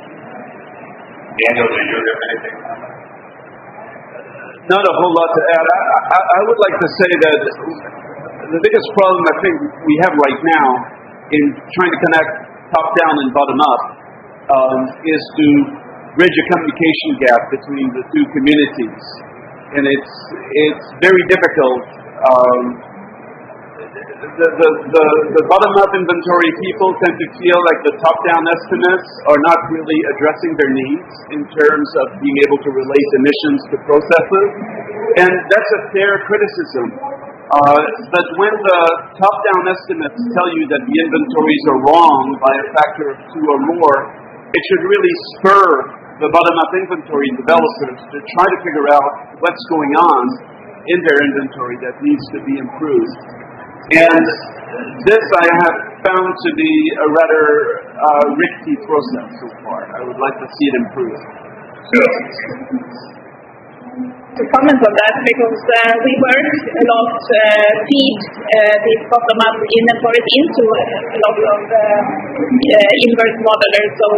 Daniel, do you have anything? Not a whole lot to add. I would like to say that the biggest problem I think we have right now in trying to connect top down and bottom up is to bridge a communication gap between the two communities, and it's very difficult. The bottom-up inventory people tend to feel like the top-down estimates are not really addressing their needs in terms of being able to relate emissions to processes, and that's a fair criticism. But when the top-down estimates tell you that the inventories are wrong by a factor of 2 or more, it should really spur the bottom-up inventory developers to try to figure out what's going on in their inventory that needs to be improved. And this I have found to be a rather risky process so far. I would like to see it improve. To comment on that, because we work a lot, feed these bottom-up inventories into a lot of inverse modelers, so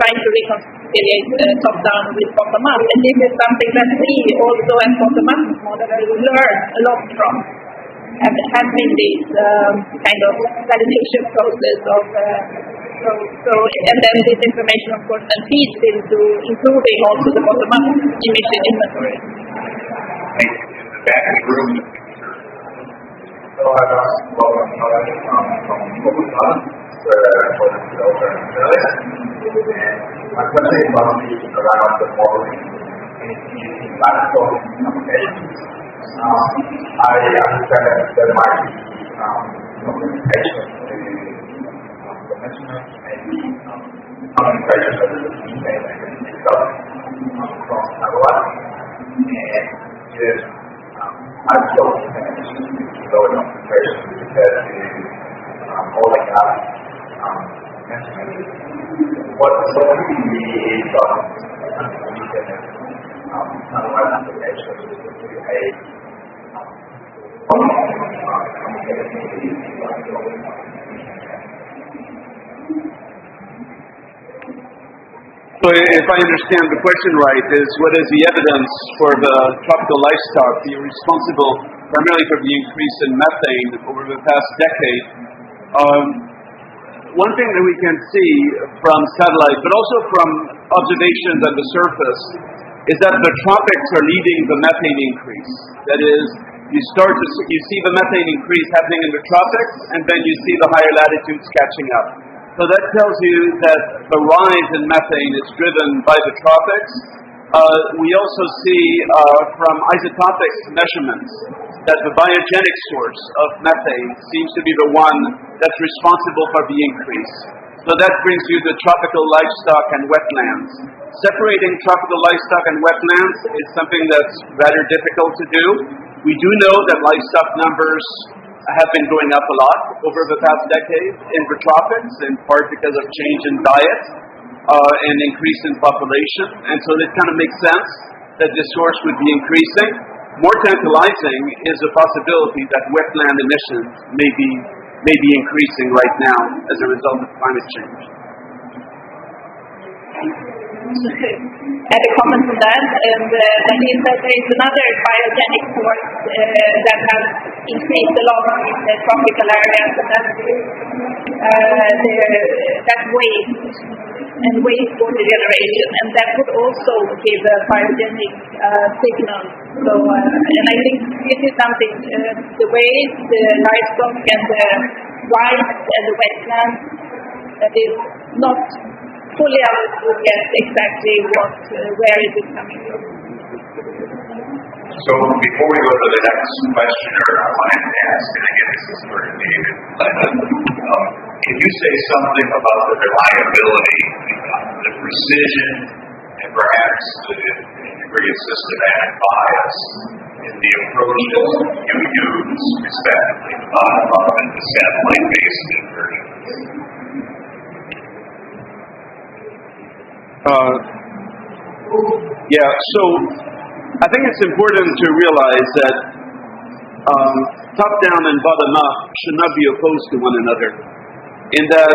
trying to reconcile top-down with bottom-up. And this is something that we also as bottom-up modelers learn a lot from. And have been this kind of validation process of and then this information of course then feeds into improving also the bottom-up emission inventory. Thank you. In the back of the room. So I was from Bogota, for the developer in Australia, and my question is mostly around the modeling using platform applications. I understand that there might be some limitations to the measurement, maybe communication of the methane and stuff from satellite, and if I don't think low concentration compared to oil and gas measurement, what would be the satellite application to a So if I understand the question right, is what is the evidence for the tropical livestock being responsible primarily for the increase in methane over the past decade? One thing that we can see from satellite, but also from observations at the surface, is that the tropics are leading the methane increase. That is, you see the methane increase happening in the tropics, and then you see the higher latitudes catching up. So that tells you that the rise in methane is driven by the tropics. We also see from isotopic measurements that the biogenic source of methane seems to be the one that's responsible for the increase. So that brings you to tropical livestock and wetlands. Separating tropical livestock and wetlands is something that's rather difficult to do. We do know that livestock numbers have been going up a lot over the past decade in the tropics, in part because of change in diet and increase in population. And so it kind of makes sense that this source would be increasing. More tantalizing is the possibility that wetland emissions may be increasing right now as a result of climate change. Add a comment on that, and that is that there is another biogenic source that has increased a lot in the tropical areas, and that's waste and wastewater generation, and that would also give a biogenic signal. So, and I think this is something, the waste, the livestock, and the wild and the wetlands, that is not fully understood yet exactly where it is coming from. So before we go to the next questioner, I wanted to ask, and again this is for David, can you say something about the reliability, the precision, and perhaps the degree of systematic bias in the approaches you use, respectively, the bottom-up and the satellite-based inversions? So I think it's important to realize that top-down and bottom-up should not be opposed to one another, in that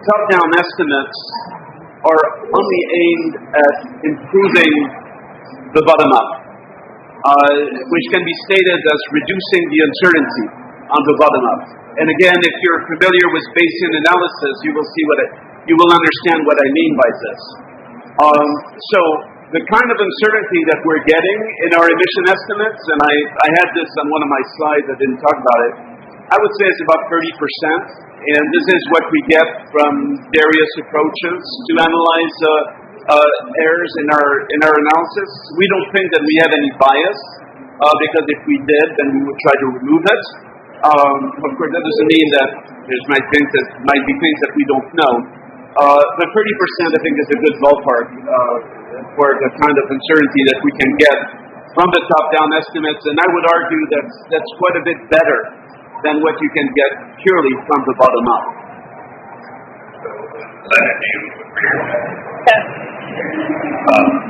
top-down estimates are only aimed at improving the bottom-up. which can be stated as reducing the uncertainty on the bottom up. And again, if you're familiar with Bayesian analysis, you will understand what I mean by this. So the kind of uncertainty that we're getting in our emission estimates, and I had this on one of my slides, I didn't talk about it, I would say it's about 30%. And this is what we get from various approaches to analyze errors in our analysis. We don't think that we have any bias, because if we did, then we would try to remove it. Of course, that doesn't mean that there might be things that we don't know. But 30%, I think, is a good ballpark for the kind of uncertainty that we can get from the top-down estimates. And I would argue that that's quite a bit better than what you can get purely from the bottom up.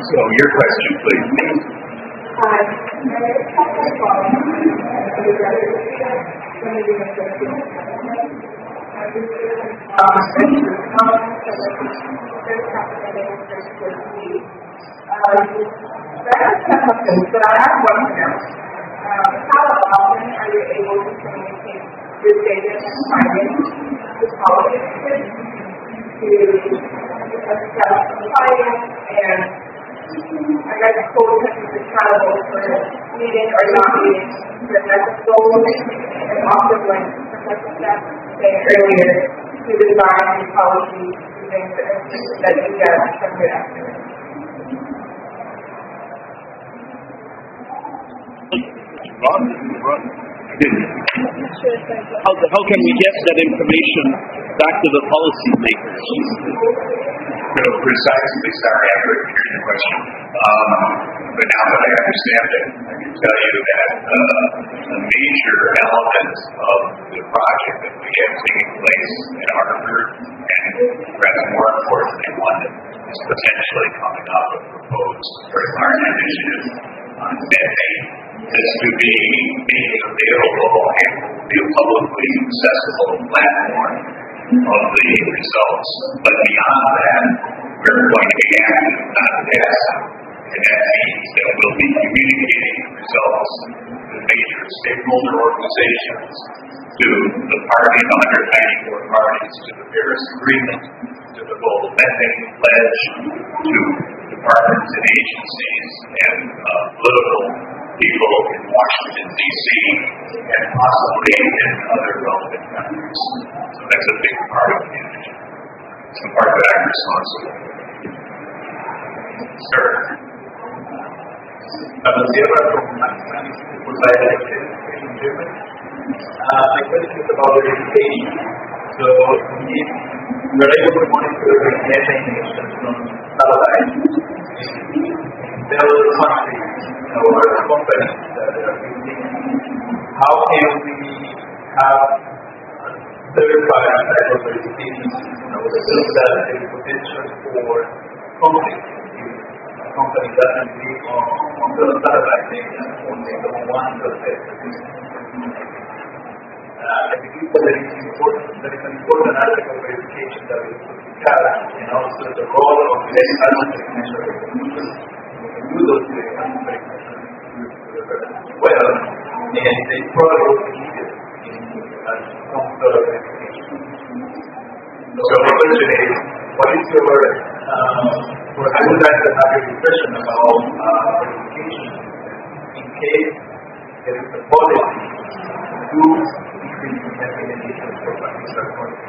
So your question, please. Hi. But I have one here. How often are you able to communicate your data and findings to politicians, to assess compliance, and I guess politicians accountable for meeting or not meeting the next goals, and also when Professor Steph said earlier, to design the policy using the information that you get from your estimates? How can we get that information back to the policymakers? So precisely, sorry, I couldn't hear your question. But now that I understand it, I can tell you that a major element of the project that we have taking place in Harvard, and perhaps more importantly in London, is potentially coming up with proposed very large initiative on methane. Is to be made available and be a publicly accessible platform of the results. But beyond that, we're going to be active, not passive. And that means that we'll be communicating the results to major stakeholder organizations, to the 194 parties to the Paris Agreement, to the Global Methane Pledge, to departments and agencies and political people in Washington, D.C., and possibly in other relevant countries. So that's a big part of the initiative. It's the part that I'm responsible for. Sir? My question is about the education. So if we are able to monitor methane emissions from satellites in several countries or companies that are using, how can we have verified type of verification so that there is potential for conflict? If a company doesn't live on the satellite data, only the one that I believe that there is an important aspect of verification that we put together, and also the role of the environmental measure resolution. We do those as well, and they probably will be needed in some sort of verification. So the question is, what is your I would like to have your impression about verification in case there is a policy to increase methane emissions for particular countries.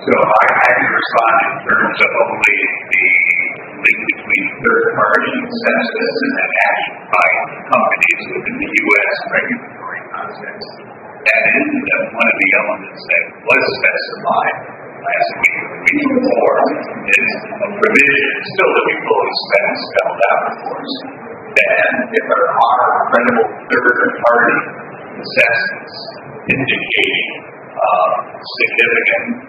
So I can respond in terms of only the link between third-party assessments and then action by companies within the U.S. regulatory context. That is one of the elements that was specified last week or the week before is a provision still to be fully spelled out, of course, that if there are credible third-party assessments indicating significant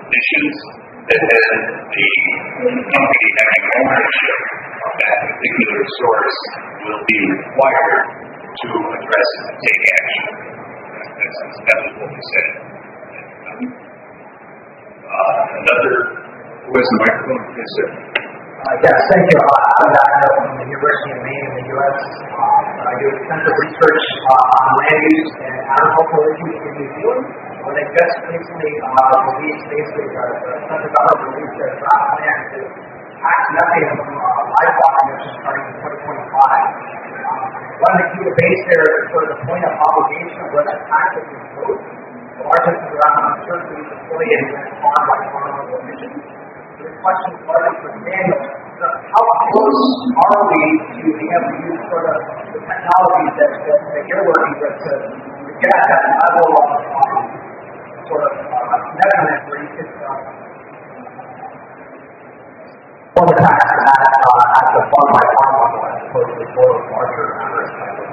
emissions, that then the company having ownership of that particular source will be required to address it and take action. That was what we said. Another, where's the microphone? Yes, sir. Yes, thank you. I'm from the University of Maine in the U.S. I do extensive research on land use and agricultural issues in New Zealand. When they just recently released, basically, the central government released their draft plan to tax methane from livestock emissions starting in 2025. One of the key debates there is sort of the point of obligation of where that tax is imposed. The largest is around uncertainty affiliated with farm by farm level emissions. The question is largely for Daniel. How close are we to being able to use sort of the technologies that you're working with to get at that level of sort of measurement where you could form a tax at the farm by farm level as opposed to sort of larger average type of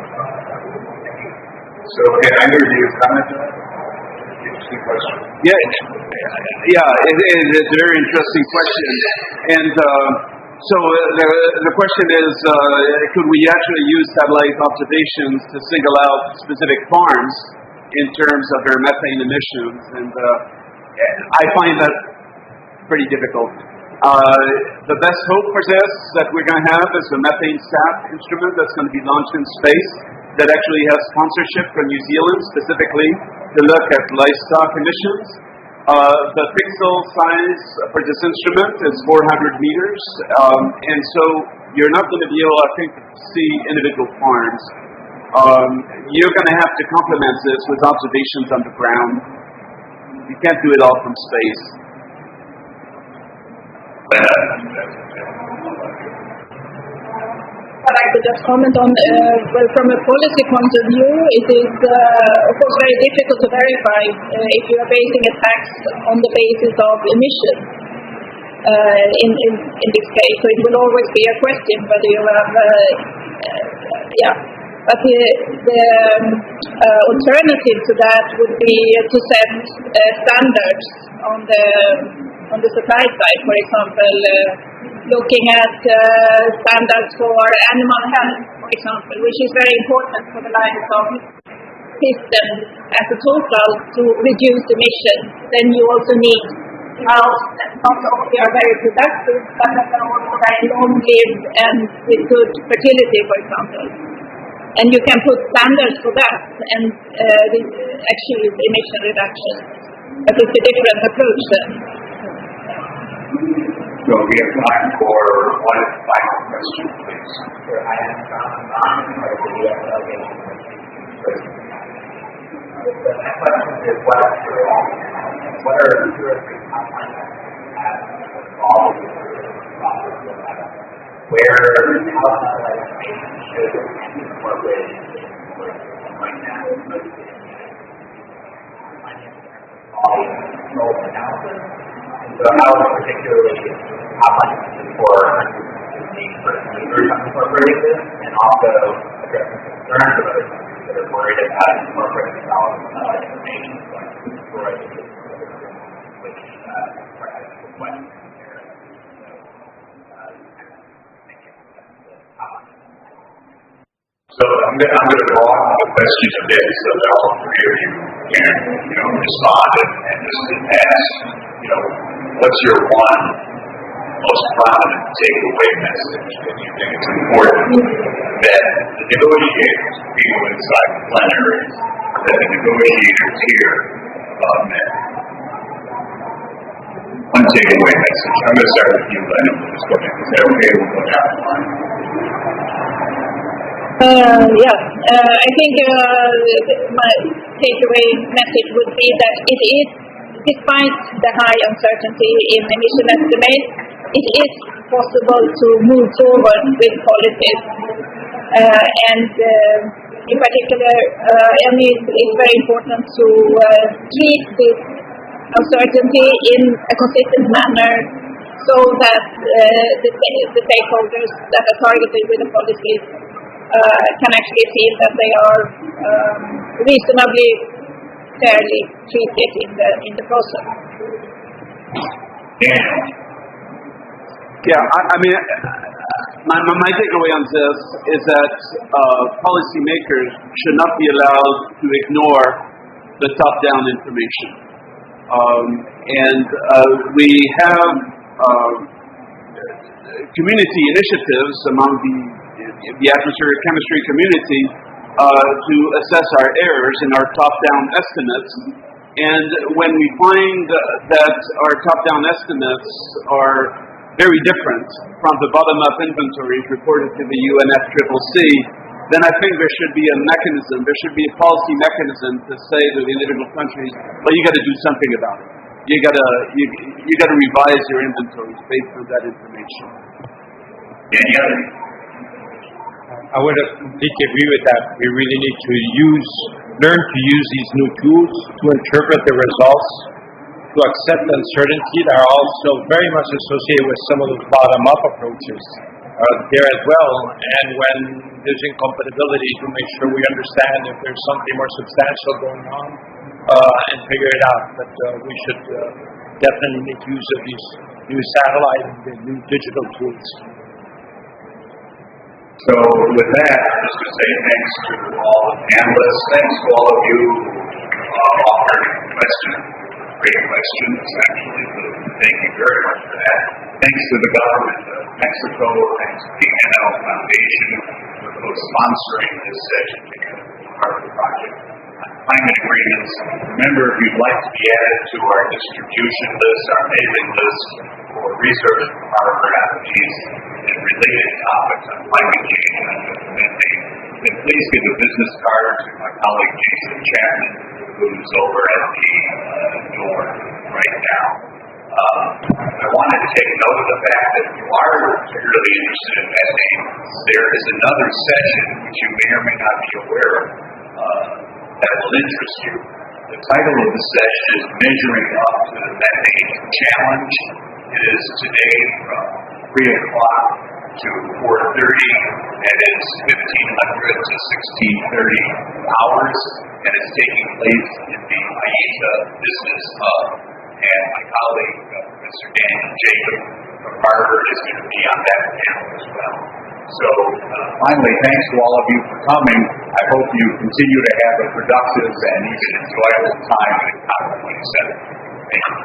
So, can I hear you comment on that? Interesting question. Yeah, it's a very interesting question. And so the question is, could we actually use satellite observations to single out specific farms in terms of their methane emissions? And I find that pretty difficult. The best hope for this that we're going to have is a methane sat instrument that's going to be launched in space that actually has sponsorship from New Zealand specifically to look at livestock emissions. The pixel size for this instrument is 400 meters, and so you're not going to be able, I think, to see individual farms. You're going to have to complement this with observations on the ground. You can't do it all from space. But I could just comment on, well, from a policy point of view, it is, of course, very difficult to verify if you are basing a tax on the basis of emissions in this case. So it will always be a question whether you have, But the alternative to that would be to set standards on the supply side, for example, looking at standards for animal health, for example, which is very important for the livestock system as a total to reduce emissions. Then you also need cows that not only are very productive, but that are also very long-lived and with good fertility, for example. And you can put standards for that and achieve emission reduction. But it's a different approach then. So we have time for one final question, please. Sure, I am John part of the U.S. delegation. My question is, what are two or three compounds that involved in the process of that? Where how satellite information should be incorporated into right now, control analysis. So how particularly how much for the need for leaders incorporating this, and also addressing concerns of other countries that are worried about incorporating solid information like storage, which perhaps the question there. So I'm going to broaden the question a bit so that all three of you can respond and just ask, what's your one most prominent takeaway message that you think is important that the negotiators, people inside the plenaries, that the negotiators hear about Methane? One takeaway message. I'm going to start with you, Lennon. Is that okay? We'll go down the line. I think my takeaway message would be that it is, despite the high uncertainty in emission estimates, it is possible to move forward with policies. And in particular, it's very important to treat this uncertainty in a consistent manner so that the stakeholders that are targeted with the policies can actually feel that they are reasonably fairly treated in the process. Yeah, I mean, my takeaway on this is that policymakers should not be allowed to ignore the top-down information. And we have community initiatives among the atmospheric chemistry community to assess our errors in our top-down estimates. And when we find that our top-down estimates are very different from the bottom-up inventories reported to the UNFCCC, then I think there should be a mechanism, there should be a policy mechanism to say to the individual countries, well, you got to do something about it. You got to revise your inventories based on that information. I would completely agree with that. We really need to learn to use these new tools to interpret the results, to accept uncertainty that are also very much associated with some of those bottom-up approaches there as well. And when there's incompatibility, to make sure we understand if there's something more substantial going on and figure it out. But we should definitely make use of these new satellite and the new digital tools. So with that, just to say thanks to all the panelists, thanks to all of you who offered questions, great questions actually, so thank you very much for that. Thanks to the government of Mexico, thanks to the NL Foundation for co-sponsoring this session together as part of the project on climate agreements. Remember, if you'd like to be added to our distribution list, our mailing list for research from Harvard on these and related topics on climate change and methane, then please give a business card to my colleague Jason Chapman, who's over at the door right now. I wanted to take note of the fact that if you are really interested in methane, there is another session which you may or may not be aware of that will interest you. The title of the session is Measuring Up to the Methane Challenge. It is today from 3 o'clock to 4:30, and it's 1500 to 1630 hours, and it's taking place in the IETA Business Hub. And my colleague, Mr. Daniel Jacob from Harvard, is going to be on that panel as well. So finally, thanks to all of you for coming. I hope you continue to have a productive and even enjoyable time at COP27. Thank you.